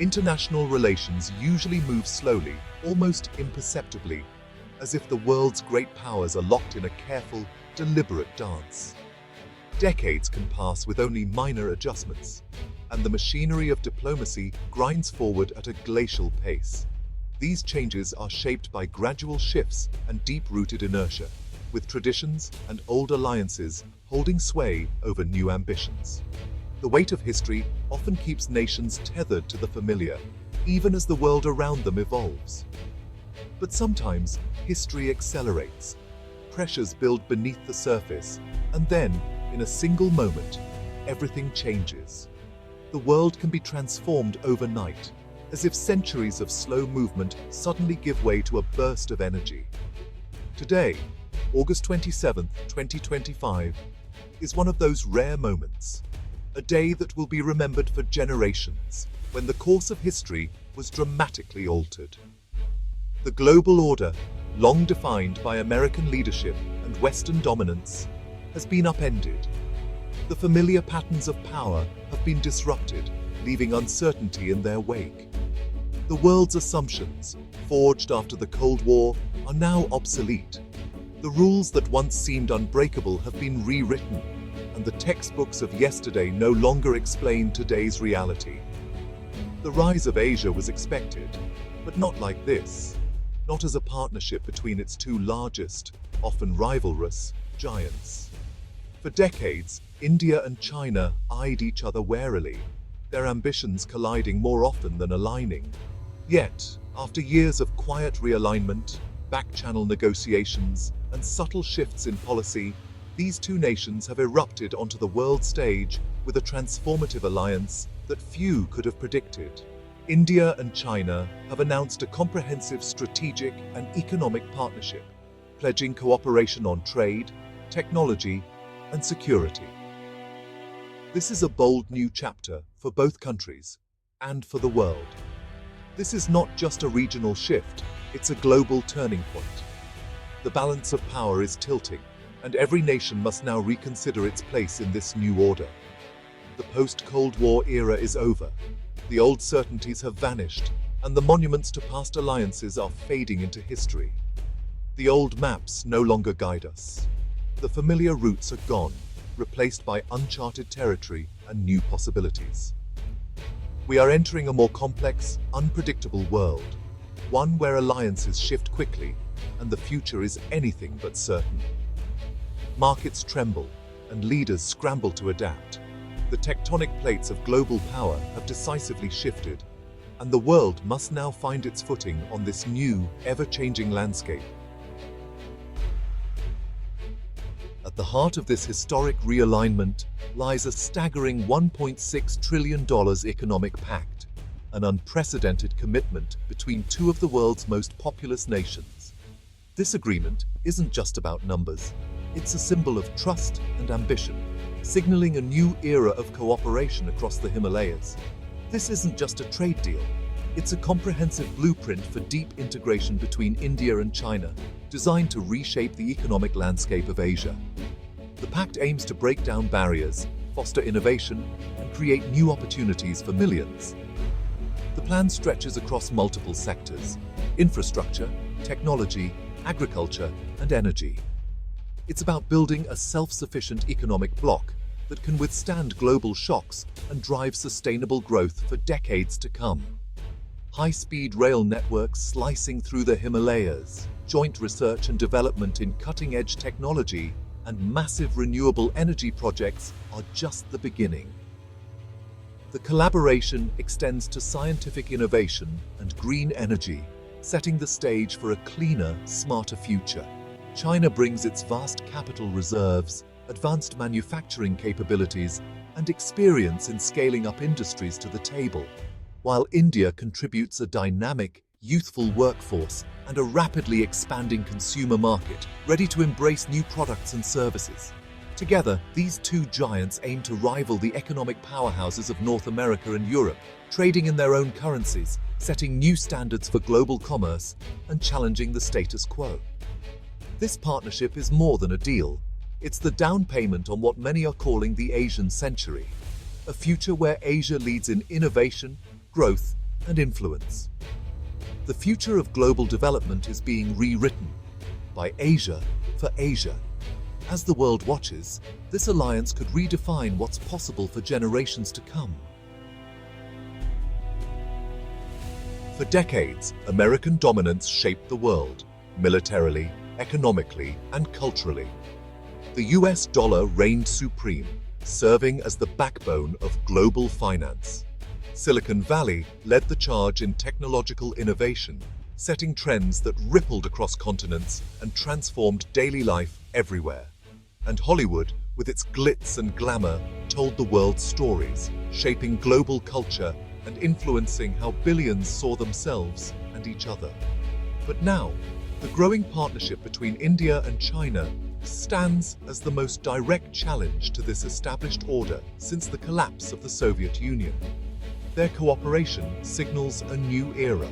International relations usually move slowly, almost imperceptibly, as if the world's great powers are locked in a careful, deliberate dance. Decades can pass with only minor adjustments, and the machinery of diplomacy grinds forward at a glacial pace. These changes are shaped by gradual shifts and deep-rooted inertia, with traditions and old alliances holding sway over new ambitions. The weight of history often keeps nations tethered to the familiar, even as the world around them evolves. But sometimes, history accelerates. Pressures build beneath the surface, and then, in a single moment, everything changes. The world can be transformed overnight, as if centuries of slow movement suddenly give way to a burst of energy. Today, August 27, 2025, is one of those rare moments. A day that will be remembered for generations, when the course of history was dramatically altered. The global order, long defined by American leadership and Western dominance, has been upended. The familiar patterns of power have been disrupted, leaving uncertainty in their wake. The world's assumptions, forged after the Cold War, are now obsolete. The rules that once seemed unbreakable have been rewritten, and the textbooks of yesterday no longer explain today's reality. The rise of Asia was expected, but not like this. Not as a partnership between its two largest, often rivalrous, giants. For decades, India and China eyed each other warily, their ambitions colliding more often than aligning. Yet, after years of quiet realignment, back-channel negotiations, and subtle shifts in policy, these two nations have erupted onto the world stage with a transformative alliance that few could have predicted. India and China have announced a comprehensive strategic and economic partnership, pledging cooperation on trade, technology, and security. This is a bold new chapter for both countries and for the world. This is not just a regional shift, it's a global turning point. The balance of power is tilting, and every nation must now reconsider its place in this new order. The post-Cold War era is over. The old certainties have vanished, and the monuments to past alliances are fading into history. The old maps no longer guide us. The familiar routes are gone, replaced by uncharted territory and new possibilities. We are entering a more complex, unpredictable world, one where alliances shift quickly, and the future is anything but certain. Markets tremble, and leaders scramble to adapt. The tectonic plates of global power have decisively shifted, and the world must now find its footing on this new, ever-changing landscape. At the heart of this historic realignment lies a staggering $1.6 trillion economic pact, an unprecedented commitment between two of the world's most populous nations. This agreement isn't just about numbers. It's a symbol of trust and ambition, signaling a new era of cooperation across the Himalayas. This isn't just a trade deal. It's a comprehensive blueprint for deep integration between India and China, designed to reshape the economic landscape of Asia. The pact aims to break down barriers, foster innovation, and create new opportunities for millions. The plan stretches across multiple sectors: infrastructure, technology, agriculture, and energy. It's about building a self-sufficient economic bloc that can withstand global shocks and drive sustainable growth for decades to come. High-speed rail networks slicing through the Himalayas, joint research and development in cutting-edge technology, and massive renewable energy projects are just the beginning. The collaboration extends to scientific innovation and green energy, setting the stage for a cleaner, smarter future. China brings its vast capital reserves, advanced manufacturing capabilities, and experience in scaling up industries to the table, while India contributes a dynamic, youthful workforce and a rapidly expanding consumer market, ready to embrace new products and services. Together, these two giants aim to rival the economic powerhouses of North America and Europe, trading in their own currencies, setting new standards for global commerce, and challenging the status quo. This partnership is more than a deal. It's the down payment on what many are calling the Asian century, a future where Asia leads in innovation, growth, and influence. The future of global development is being rewritten by Asia for Asia. As the world watches, this alliance could redefine what's possible for generations to come. For decades, American dominance shaped the world, militarily, economically, and culturally. The US dollar reigned supreme, serving as the backbone of global finance. Silicon Valley led the charge in technological innovation, setting trends that rippled across continents and transformed daily life everywhere. And Hollywood, with its glitz and glamour, told the world's stories, shaping global culture and influencing how billions saw themselves and each other. But now, the growing partnership between India and China stands as the most direct challenge to this established order since the collapse of the Soviet Union. Their cooperation signals a new era,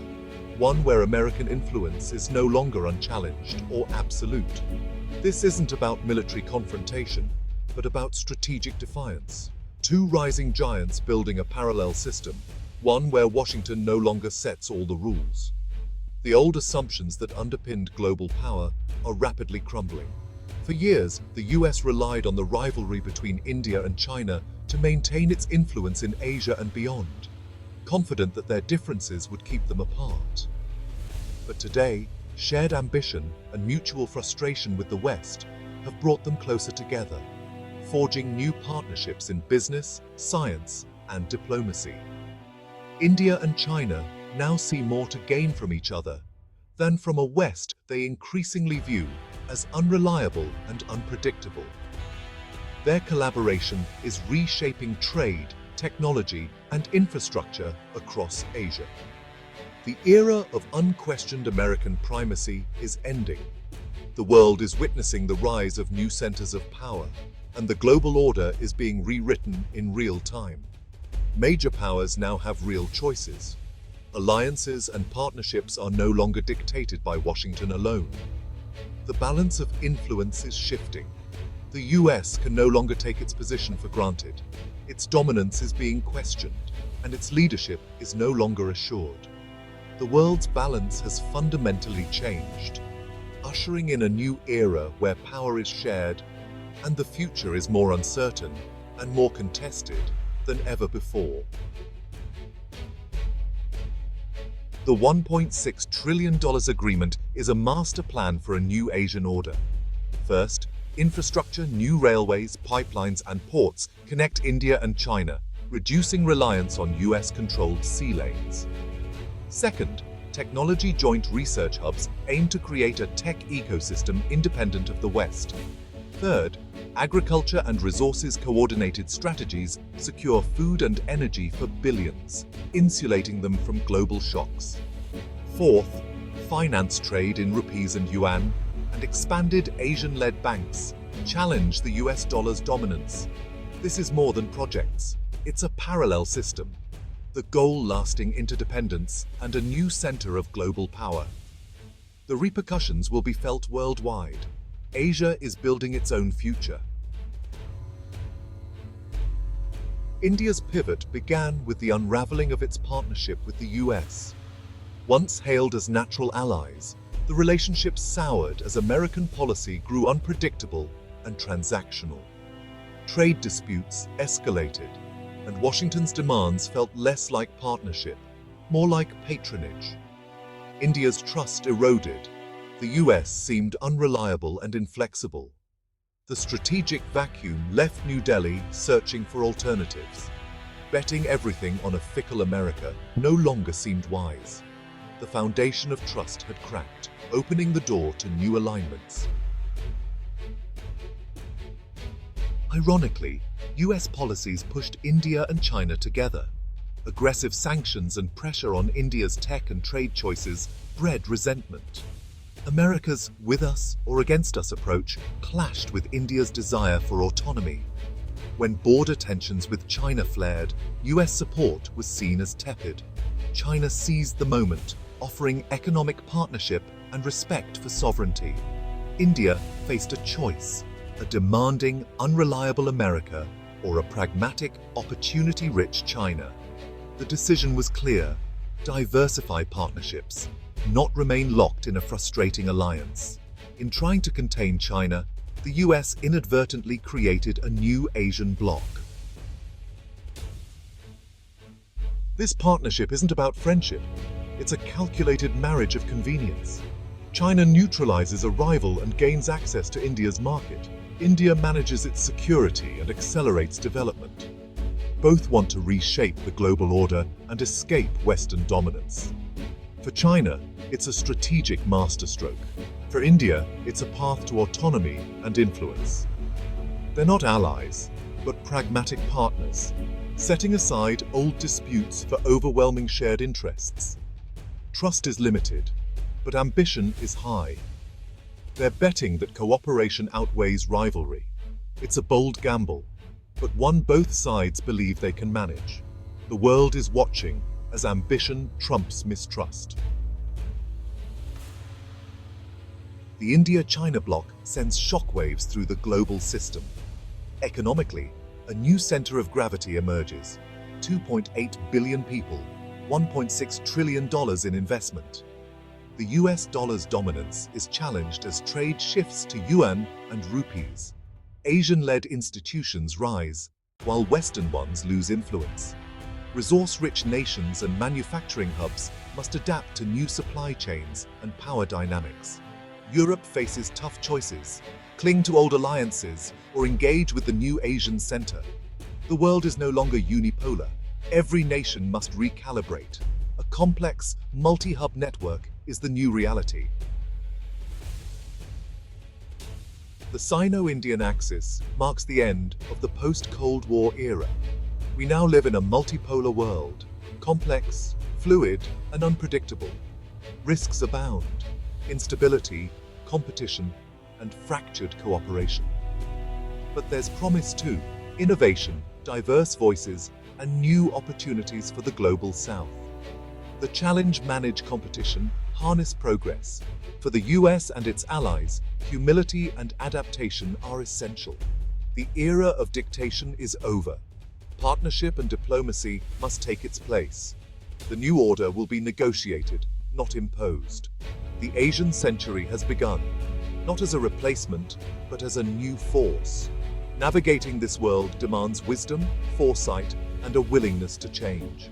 one where American influence is no longer unchallenged or absolute. This isn't about military confrontation, but about strategic defiance. Two rising giants building a parallel system, one where Washington no longer sets all the rules. The old assumptions that underpinned global power are rapidly crumbling. For years, the US relied on the rivalry between India and China to maintain its influence in Asia and beyond, confident that their differences would keep them apart. But today, shared ambition and mutual frustration with the West have brought them closer together, forging new partnerships in business, science, and diplomacy. India and China now see more to gain from each other than from a West they increasingly view as unreliable and unpredictable. Their collaboration is reshaping trade, technology, and infrastructure across Asia. The era of unquestioned American primacy is ending. The world is witnessing the rise of new centers of power, and the global order is being rewritten in real time. Major powers now have real choices. Alliances and partnerships are no longer dictated by Washington alone. The balance of influence is shifting. The US can no longer take its position for granted. Its dominance is being questioned, and its leadership is no longer assured. The world's balance has fundamentally changed, ushering in a new era where power is shared and the future is more uncertain and more contested than ever before. The $1.6 trillion agreement is a master plan for a new Asian order. First, infrastructure, new railways, pipelines, and ports connect India and China, reducing reliance on US-controlled sea lanes. Second, technology joint research hubs aim to create a tech ecosystem independent of the West. Third, agriculture and resources coordinated strategies secure food and energy for billions, insulating them from global shocks. Fourth, finance trade in rupees and yuan and expanded Asian-led banks challenge the US dollar's dominance. This is more than projects. It's a parallel system. The goal lasting interdependence and a new center of global power. The repercussions will be felt worldwide. Asia is building its own future. India's pivot began with the unraveling of its partnership with the US. Once hailed as natural allies, the relationship soured as American policy grew unpredictable and transactional. Trade disputes escalated, and Washington's demands felt less like partnership, more like patronage. India's trust eroded. The US seemed unreliable and inflexible. The strategic vacuum left New Delhi searching for alternatives. Betting everything on a fickle America no longer seemed wise. The foundation of trust had cracked, opening the door to new alignments. Ironically, US policies pushed India and China together. Aggressive sanctions and pressure on India's tech and trade choices bred resentment. America's with us or against us approach clashed with India's desire for autonomy. When border tensions with China flared, US support was seen as tepid. China seized the moment, offering economic partnership and respect for sovereignty. India faced a choice: a demanding, unreliable America or a pragmatic, opportunity-rich China. The decision was clear: diversify partnerships, not remain locked in a frustrating alliance. In trying to contain China, the US inadvertently created a new Asian bloc. This partnership isn't about friendship, it's a calculated marriage of convenience. China neutralizes a rival and gains access to India's market. India manages its security and accelerates development. Both want to reshape the global order and escape Western dominance. For China, it's a strategic masterstroke. For India, it's a path to autonomy and influence. They're not allies, but pragmatic partners, setting aside old disputes for overwhelming shared interests. Trust is limited, but ambition is high. They're betting that cooperation outweighs rivalry. It's a bold gamble, but one both sides believe they can manage. The world is watching as ambition trumps mistrust. The India-China bloc sends shockwaves through the global system. Economically, a new center of gravity emerges. 2.8 billion people, $1.6 trillion in investment. The US dollar's dominance is challenged as trade shifts to yuan and rupees. Asian-led institutions rise, while Western ones lose influence. Resource-rich nations and manufacturing hubs must adapt to new supply chains and power dynamics. Europe faces tough choices: cling to old alliances or engage with the new Asian center. The world is no longer unipolar. Every nation must recalibrate. A complex, multi-hub network is the new reality. The Sino-Indian axis marks the end of the post-Cold War era. We now live in a multipolar world, complex, fluid, and unpredictable. Risks abound: instability, competition, and fractured cooperation. But there's promise too: innovation, diverse voices, and new opportunities for the global South. The challenge: manage competition, harness progress. For the US and its allies, humility and adaptation are essential. The era of dictation is over. Partnership and diplomacy must take its place. The new order will be negotiated, not imposed. The Asian century has begun, not as a replacement, but as a new force. Navigating this world demands wisdom, foresight, and a willingness to change.